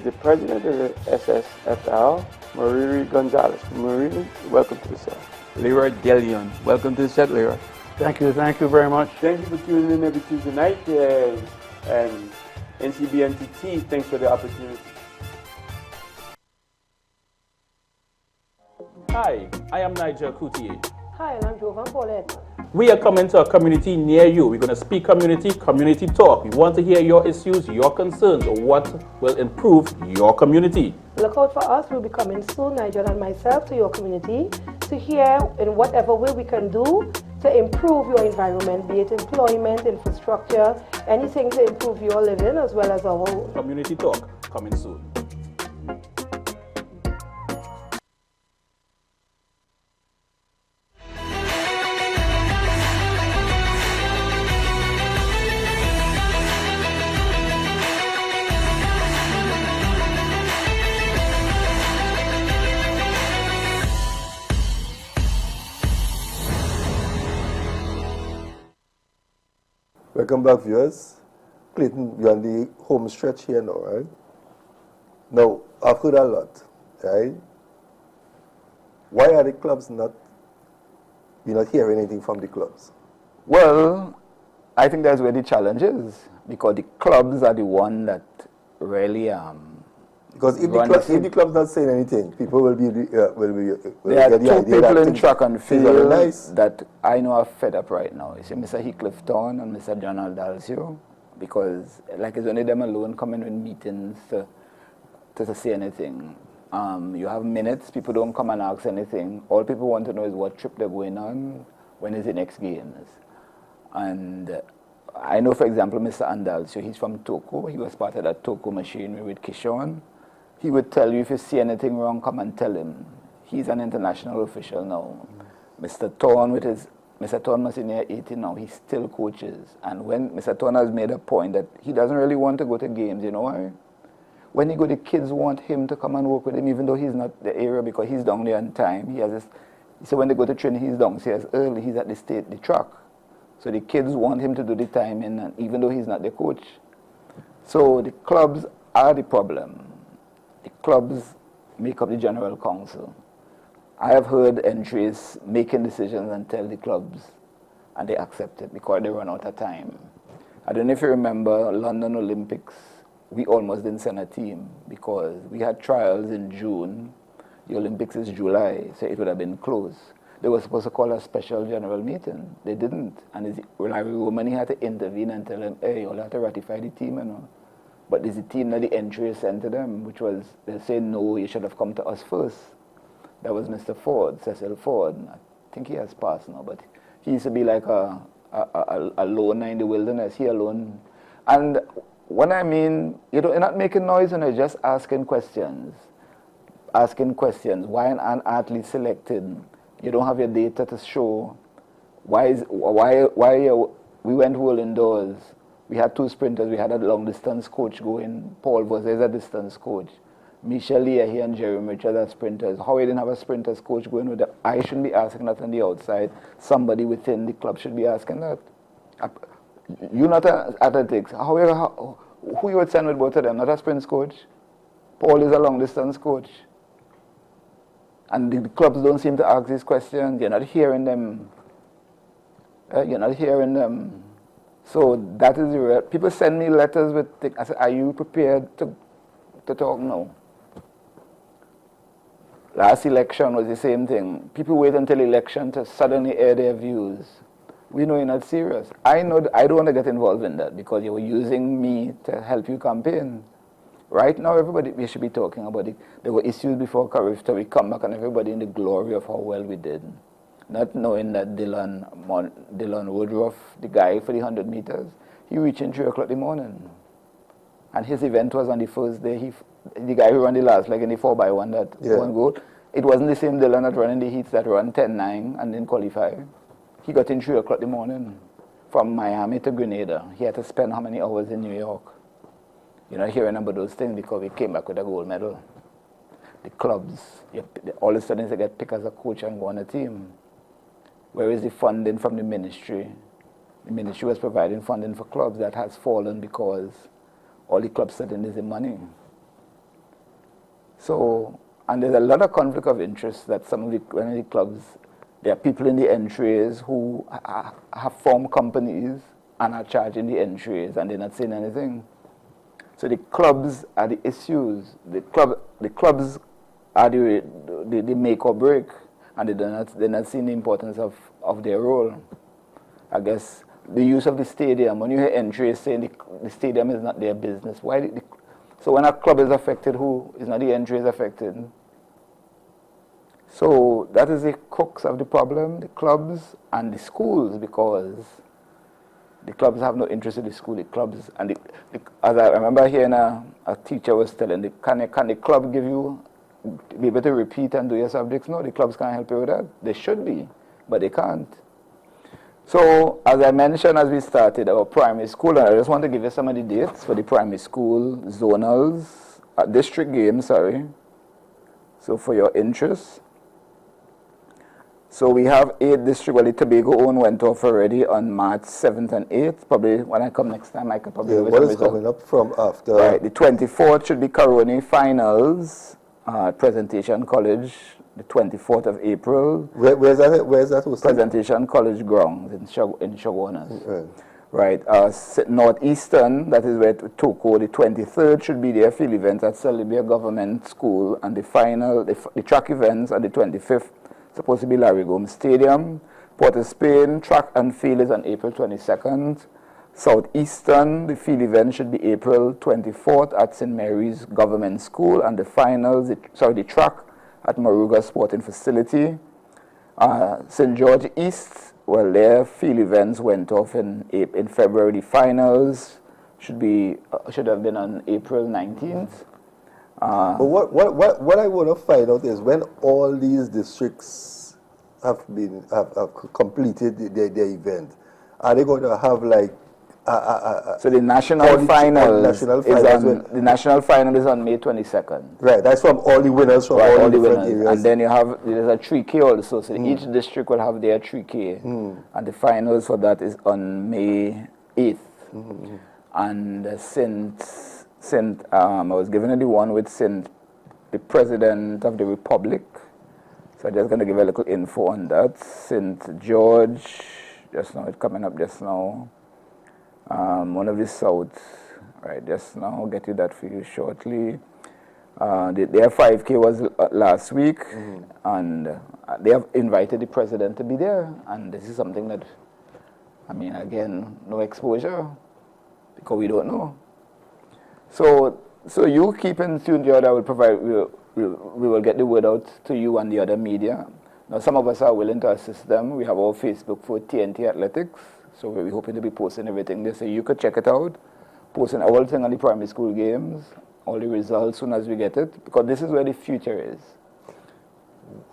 The president of the SSFL, Mariri Gonzalez. Mariri, welcome to the set. Leroy DeLeon, welcome to the set, Leroy. Thank you very much. Thank you for tuning in every Tuesday night. And NCBNTT, thanks for the opportunity. Hi, I am Nigel Coutier. Hi, and I'm Jovan Paulette. We are coming to a community near you. We're going to speak community talk. We want to hear your issues, your concerns, or what will improve your community. Look out for us. We'll be coming soon, Nigel and myself, to your community to hear in whatever way we can do to improve your environment, be it employment, infrastructure, anything to improve your living as well as our own. Community talk coming soon. Welcome back, viewers. Clayton, we're on the home stretch here now, right? Now, I've heard a lot, right? Why are the clubs not, we're not hearing anything from the clubs? Well, I think that's where the challenge is, because the clubs are the one that really because if the club's not saying anything, people will there get are the two idea people that in track and things are field nice. that I know are fed up right now. You see, Mr. Heathcliff Thorne and Mr. John Aldalcio, because like it's only them alone coming in meetings to say anything. You have minutes, people don't come and ask anything. All people want to know is what trip they're going on, when is the next games. And I know, for example, Mr. Aldalcio, he's from Toko. He was part of that Toko machinery with Kishon. He would tell you if you see anything wrong, come and tell him. He's an international official now. Mr. Thorne Mr. Thorne must be near 80 now, he still coaches. And when Mr. Thorne has made a point that he doesn't really want to go to games, you know why? When he go, the kids want him to come and work with him, even though he's not the area, because he's down there on time. He said when they go to training, he's downstairs early, he's at the track. So the kids want him to do the timing, and even though he's not the coach. So the clubs are the problem. The clubs make up the general council. I have heard entries making decisions and tell the clubs, and they accept it because they run out of time. I don't know if you remember London Olympics, we almost didn't send a team because we had trials in June. The Olympics is July, so it would have been close. They were supposed to call a special general meeting. They didn't. And Larry Romani had to intervene and tell them, hey, you'll have to ratify the team, you know. But there's a team that the entry sent to them, which was, they said, no, you should have come to us first. That was Mr. Ford, Cecil Ford. I think he has passed now, but he used to be like a loner in the wilderness, he alone. And what I mean, you're not making noise and you're just asking questions. Asking questions. Why an athlete selected? You don't have your data to show. We went world indoors. We had two sprinters. We had a long distance coach going. Paul was a distance coach. Michelle Leah here and Jeremy Richards are sprinters. How we didn't have a sprinters coach going with that? I shouldn't be asking that on the outside. Somebody within the club should be asking that. You're not an athletics. Who you would send with both of them? Not a sprints coach. Paul is a long distance coach. And the clubs don't seem to ask these questions. You're not hearing them. You're not hearing them. So that is the real. People send me letters with. I said, are you prepared to talk? No. Last election was the same thing. People wait until election to suddenly air their views. We know you're not serious. I know I don't want to get involved in that because you were using me to help you campaign. Right now, everybody, we should be talking about it. There were issues before Carifta. We come back and everybody in the glory of how well we did. Not knowing that Dylan Woodruff, the guy for the 100 meters, he reached in 3 o'clock in the morning. And his event was on the first day. The guy who ran the last, like in the 4x1 that won gold, it wasn't the same Dylan that ran in the heats that ran 10-9 and didn't qualify. He got in 3 o'clock in the morning from Miami to Grenada. He had to spend how many hours in New York? You're not hearing about those things because we came back with a gold medal. The clubs, all of a sudden they get picked as a coach and go on a team. Where is the funding from the ministry? The ministry was providing funding for clubs that has fallen because all the clubs sitting is the money. So, and there's a lot of conflict of interest that some of the clubs There are people in the entries who have formed companies and are charging the entries, and they're not saying anything. So the clubs are the issues. The clubs are the make or break, and they're not seeing the importance of their role. I guess the use of the stadium, when you hear entries saying the stadium is not their business, so when a club is affected, who is not the entry is affected? So that is the crux of the problem, the clubs and the schools, because the clubs have no interest in the school. The clubs, and as I remember hearing a teacher was telling, can the club be able to repeat and do your subjects? No, the clubs can't help you with that. They should be, but they can't. So, as I mentioned as we started our primary school, and I just want to give you some of the dates for the primary school zonals, district games, sorry. So for your interest. So we have 8 district, well the Tobago one went off already on March 7th and 8th. Probably when I come next time I could probably what is coming up from after? Right, the 24th should be Caroni Finals, Presentation College, the 24th of April. Where's that hosted? Presentation College Grounds in Shogunas. Right, Northeastern, that is where Toko, the 23rd should be their field event at Celibia Government School, and the final, the track events on the 25th, supposed to be Larry Gomes Stadium. Port of Spain, track and field is on April 22nd. Southeastern, the field event should be April 24th at St. Mary's Government School, and the finals, the track at Moruga Sporting Facility. St. George East, well, their field events went off in February. The finals should have been on April 19th. But what I want to find out is when all these districts have completed their event, are they going to have like so the national final is on May 22nd. Right, that's from all the winners from all the different areas. And then there's a 3K also, so each district will have their 3K. And the finals for that is on May 8th. And I was given the one with the President of the Republic. So I'm just going to give a little info on that. St. George, just now, it's coming up just now. One of the South, right, just now, I'll get you that for you shortly. Their 5K was last week, and they have invited the President to be there. And this is something that, I mean, again, no exposure, because we don't know. So you keep in tune, George. I will provide. We will get the word out to you and the other media. Now, some of us are willing to assist them. We have our Facebook for TNT Athletics, so we're hoping to be posting everything there. So you could check it out, posting everything on the primary school games, all the results soon as we get it, because this is where the future is.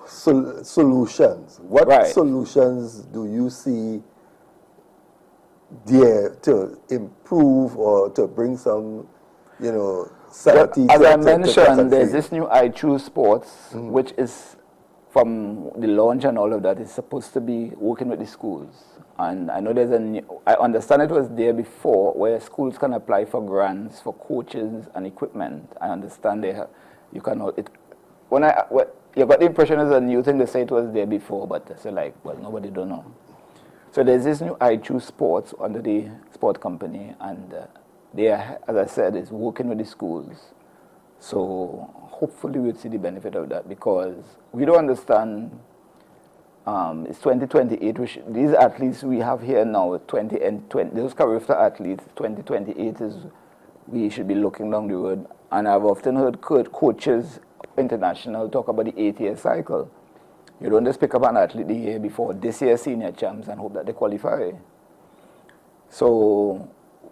Solutions. What solutions do you see there to improve or to bring some, sanity? As I mentioned, there's this new I Choose Sports, which is from the launch and all of that, is supposed to be working with the schools. And I know I understand it was there before, where schools can apply for grants for coaches and equipment. I understand you got the impression it's a new thing. They say it was there before, but they say nobody don't know. So there's this new I Choose Sports under the sport company, and they are, as I said, is working with the schools. So hopefully we'll see the benefit of that, because we don't understand. It's 2028. These athletes we have here now, 20 and 20, those career athletes, 2028 is we should be looking down the road. And I've often heard coaches international talk about the 8-year cycle. You don't just pick up an athlete the year before, this year senior champs, and hope that they qualify. So,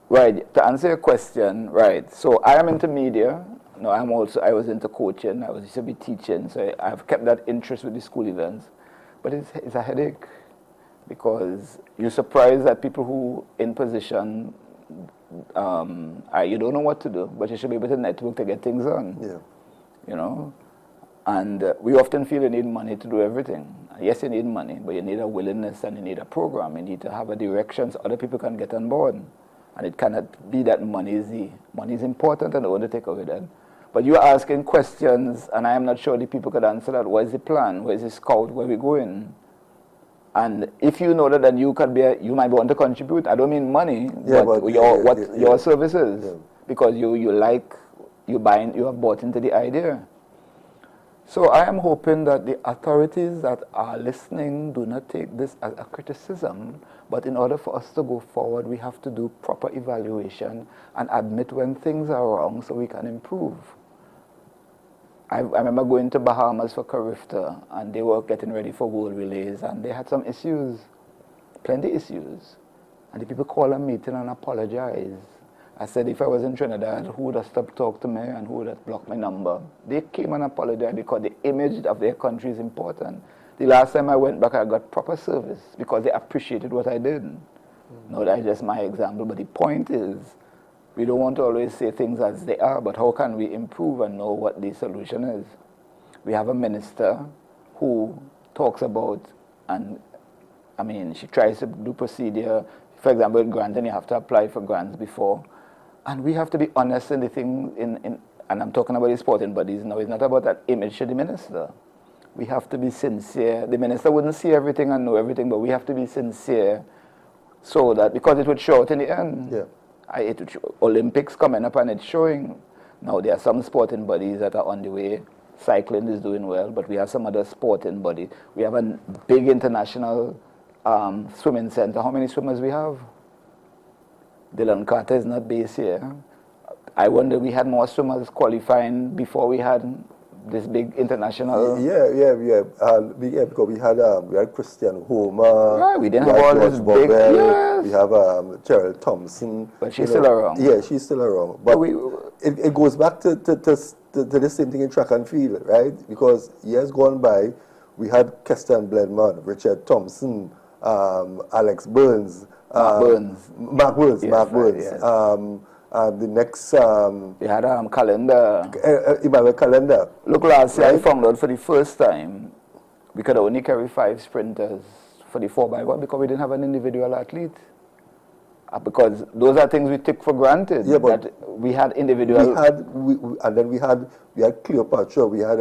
right, to answer your question, right, so I am into media. No, I was into coaching, I used to be teaching, so I've kept that interest with the school events. But it's a headache, because you're surprised that people who in position, you don't know what to do, but you should be able to network to get things done. Yeah. And we often feel you need money to do everything. Yes, you need money, but you need a willingness and you need a program. You need to have a direction so other people can get on board. And it cannot be that money is important and I want to take away that. But you're asking questions, and I am not sure the people could answer that. What is the plan? Where is the scout? Where are we going? And if you know that, then you might want to contribute. I don't mean money, Yeah, but your services, because you have bought into the idea. So I am hoping that the authorities that are listening do not take this as a criticism, but in order for us to go forward, we have to do proper evaluation and admit when things are wrong so we can improve. I remember going to Bahamas for Carifta, and they were getting ready for World Relays, and they had some issues, plenty issues. And the people called a meeting and apologized. I said, if I was in Trinidad, who would have stopped talking to me and who would have blocked my number? They came and apologized because the image of their country is important. The last time I went back, I got proper service because they appreciated what I did. No, that's just my example, but the point is, we don't want to always say things as they are, but how can we improve and know what the solution is? We have a minister who talks about, and I mean, she tries to do procedure. For example, grants, and you have to apply for grants before. And we have to be honest in the thing, and I'm talking about the sporting bodies now. It's not about that image to the minister. We have to be sincere. The minister wouldn't see everything and know everything, but we have to be sincere so that, because it would show out in the end. Yeah. Olympics coming up and it's showing. Now there are some sporting bodies that are on the way. Cycling is doing well, but we have some other sporting bodies. We have a big international swimming center. How many swimmers we have? Dylan Carter is not based here. I wonder, we had more swimmers qualifying before we had this big international. Because we had Christian Homer. Right, we didn't have all this big. Yes. We have Cheryl Thompson. But she's still around. Yeah, she's still around. But it goes back to the same thing in track and field, right? Because years gone by, we had Keston Bledman, Richard Thompson, Alex Burns. Mark Burns. Yes. And the next... we had Calendar. Emmanuel Calendar. Look, last year I found out for the first time we could only carry 5 sprinters for the 4x1 because we didn't have an individual athlete. Because those are things we took for granted. Yeah, but that we had individual. And then we had Cleopatra. We had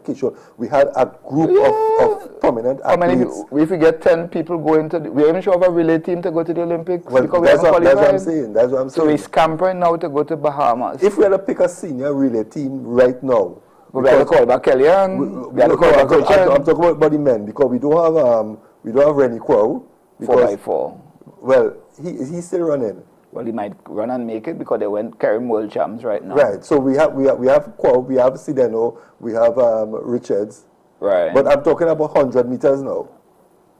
Kishore. We had a group of prominent athletes. If we get 10 people going to, we even show up a relay team to go to the Olympics. Well, because that's what I'm saying. So we're scampering now to go to Bahamas. If we had to pick a senior relay team right now, we had to call back Kellyanne. We had to call back I'm talking about the men because we don't have Rennie Crow. 4x4. Well, he's still running. Well, he might run and make it because they went carrying world champs right now. Right. So we have Quo, we have Sideno, we have Richards. Right. But I'm talking about 100 meters now.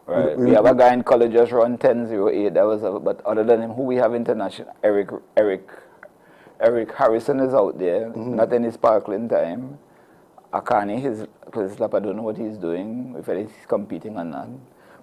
Right. We have a guy in college just run 10:08. That was but other than him, who we have international, Eric Harrison is out there, not in his sparkling time. Akani, his lap, I don't know what he's doing, if he's competing or not.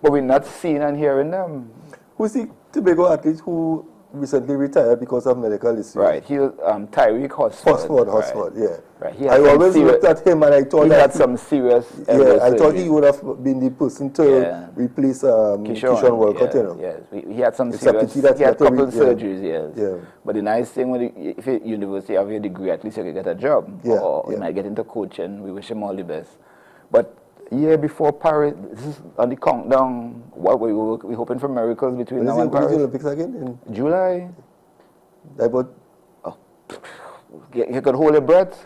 But we're not seeing and hearing them. Who's the Tobago athlete who recently retired because of medical issues? Right, he was Tyreek Hosford, yeah. Right. I always looked at him and I thought he had some serious. I thought he would have been the person to replace Kishore Walcott. Yes, he had some serious. He had a couple surgeries, yes. Yeah. But the nice thing with if you university have a degree, at least you can get a job, or you might get into coaching. We wish him all the best. But year before Paris, this is on the countdown. What we're hoping for miracles between now and Paris. When is the Olympics again? In July. You could hold your breath.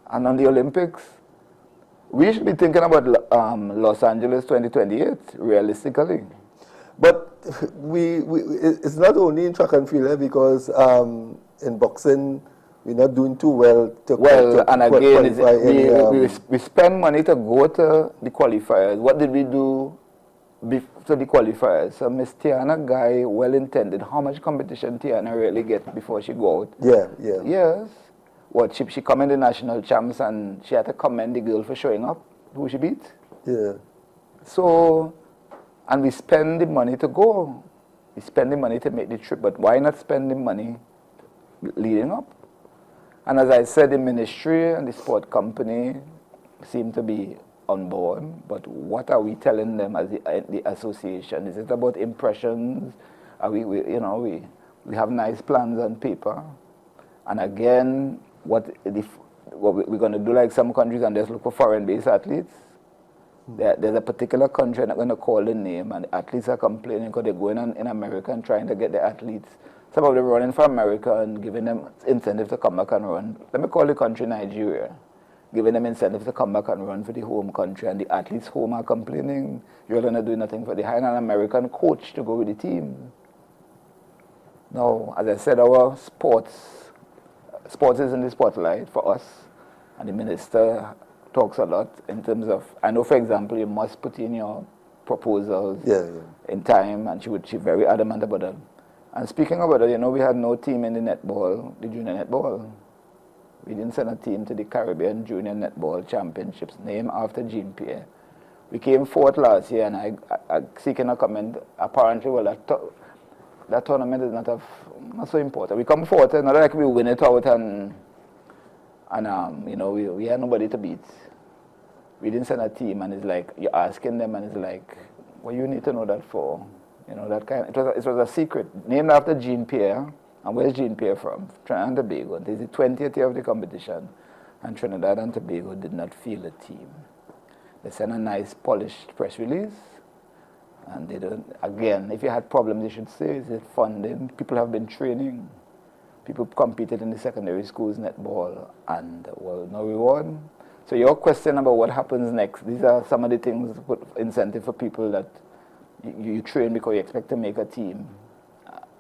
And on the Olympics, we should be thinking about Los Angeles 2028, realistically. But it's not only in track and field, because in boxing, we're not doing too well we spend money to go to the qualifiers. What did we do to the qualifiers? So Miss Tiana Guy, well-intended, how much competition Tiana really get before she go out? Yeah. Yes. What, she come in the national champs and she had to commend the girl for showing up, who she beat? Yeah. So, and we spend the money to go. We spend the money to make the trip, but why not spend the money leading up? And as I said, the ministry and the sport company seem to be on board, but what are we telling them as the association? Is it about impressions? Are we have nice plans on paper, and again, what we're going to do like some countries and just look for foreign-based athletes? There's a particular country, I'm not going to call the name, and the athletes are complaining because they're going on in America and trying to get the athletes. Some of them running for America and giving them incentive to come back and run. Let me call the country Nigeria. Giving them incentive to come back and run for the home country, and the athletes home are complaining. You're going to do nothing for the hire an American coach to go with the team. Now, as I said, our sports is in the spotlight for us, and the minister talks a lot in terms of, I know, for example, you must put in your proposals in time, and she's very adamant about that. And speaking about that, you know, we had no team in the netball, the junior netball. We didn't send a team to the Caribbean Junior Netball Championships, named after Jean Pierre. We came fourth last year, and I seeking a comment. Apparently, well, that tournament is not so important. We come fourth, not like we win it out, and you know, we had nobody to beat. We didn't send a team, and it's like you're asking them, and it's like, what you need to know that for? You know, that kind. It was a secret, named after Jean Pierre. And where's Jean Pierre from? Trinidad and Tobago. This is the 20th year of the competition, and Trinidad and Tobago did not field a team. They sent a nice polished press release, and they don't. Again, if you had problems, you should say, is it funding? People have been training. People competed in the secondary schools netball, and well, no reward. So your question about what happens next, these are some of the things, put incentive for people that you train because you expect to make a team,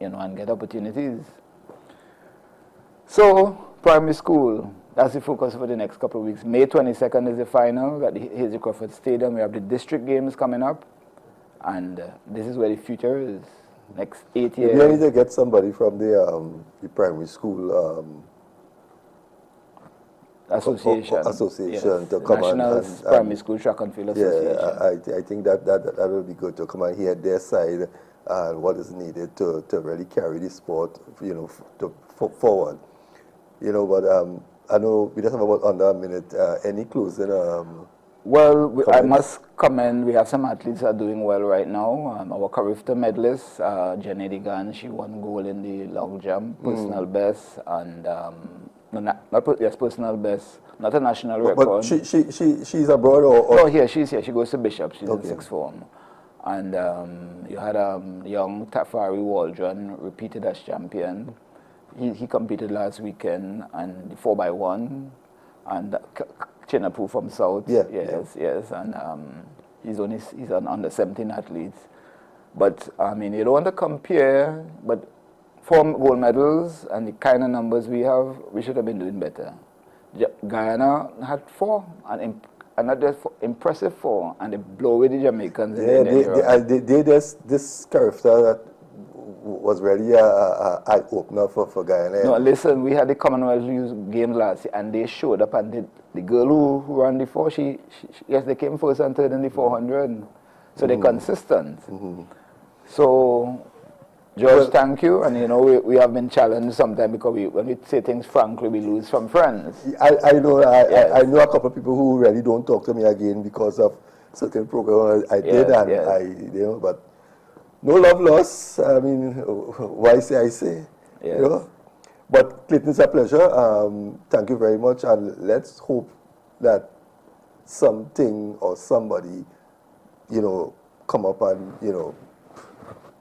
you know, and get opportunities. So, primary school, that's the focus for the next couple of weeks. May 22nd is the final at the Hazy Crawford Stadium. We have the district games coming up, and this is where the future is. Next 8 years. We need to get somebody from the primary school association yes, to come National Primary School Track and Field Association. Yeah, I think that will be good to come and hear their side and what is needed to really carry the sport, you know, forward. You know, but I know we just have about under a minute. Any closing? Well, I must comment, we have some athletes that are doing well right now. Our Carifta medalist, Jenny Degan, she won gold in the long jump, personal best, and personal best, not a national record. But she's abroad or? No, here, she's here. She goes to Bishop. She's in sixth form. And you had young Tafari Waldron repeated as champion. He competed last weekend and 4x1, and Chinapu from South. Yes, and he's an under 17 athletes. But I mean, you don't want to compare, but 4 gold medals and the kind of numbers we have, we should have been doing better. Guyana had 4, and not just impressive 4, and they blow away the Jamaicans. This character that was really an eye-opener for Guyana. No, listen, we had the Commonwealth Games last year, and they showed up, and the girl who ran the 4, yes, they came first and third in the 400. So they're consistent. So, George, thank you. And you know, we have been challenged sometimes because when we say things frankly, we lose from friends. I know I know a couple of people who really don't talk to me again because of certain programs I did, and you know, but no love lost. I mean, why say I say? Yes. You know? But Clayton, it's a pleasure. Thank you very much, and let's hope that something or somebody, you know, come up and, you know,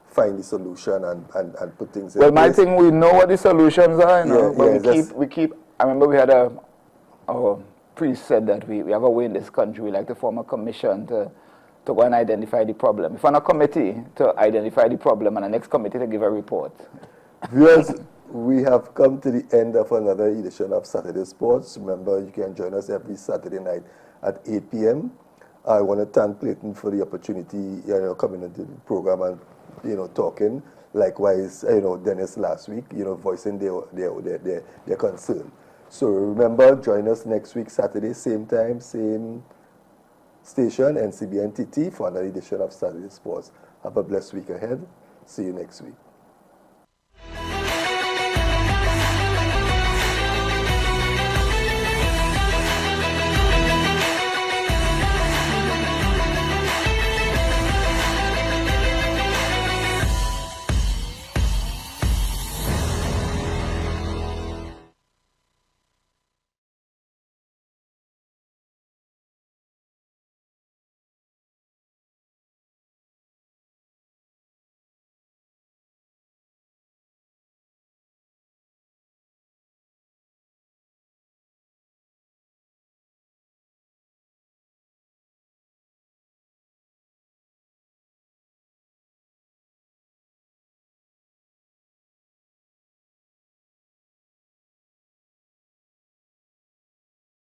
find the solution and put things in place. Well, my thing, we know what the solutions are, you know, but we keep, I remember we had our priest said that we have a way in this country, we like to form a commission to go and identify the problem. We form a committee to identify the problem, and the next committee to give a report. Viewers, we have come to the end of another edition of Saturday Sports. Remember, you can join us every Saturday night at 8 p.m. I want to thank Clayton for the opportunity, you know, coming into the program and, you know, talking. Likewise, you know, Dennis last week, you know, voicing their concern. So remember, join us next week, Saturday, same time, same station, NCBNTT, for another edition of Saturday Sports. Have a blessed week ahead. See you next week.